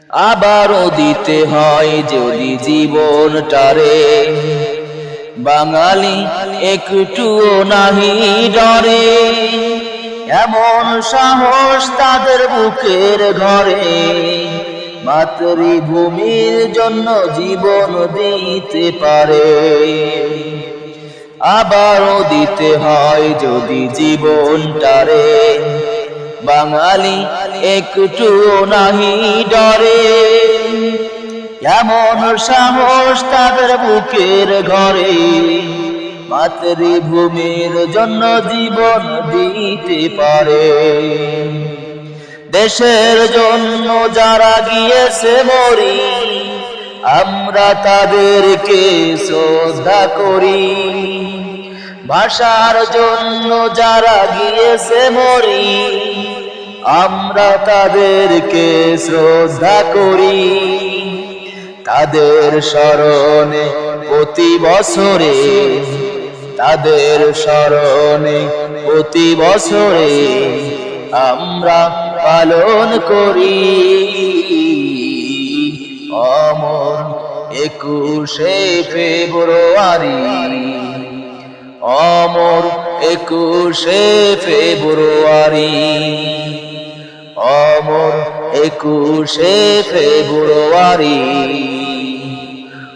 আবারও দিতে হয় যদি জীবনটারে, বাঙালি একটুও নাহি ডরে। এমন সাহস তাদের বুকের ঘরে, মাতৃভূমির জন্য জীবন দিতে পারে। আবারও দিতে হয় যদি জীবনটারে, বাঙালি একটুও নাহি ডরে। এমন সাহস তাদের বুকের ঘরে, মাতৃভূমির জন্য জীবন দিতে পারে। দেশের জন্য যারা গিয়েছে মরি, আমরা তাদেরকে শ্রদ্ধা করি। ভাষার জন্য যারা গিয়েছে মরি, আমরা তাদেরকে শ্রদ্ধা করি। তাদের স্মরণে প্রতি বছরে, তাদের স্মরণে প্রতি বছরে আমরা পালন করি অমর 21শে ফেব্রুয়ারি। অমর 21শে ফেব্রুয়ারি। অমর 21শে ফেব্রুয়ারি।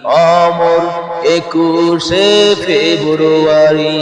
অমর 21শে ফেব্রুয়ারি।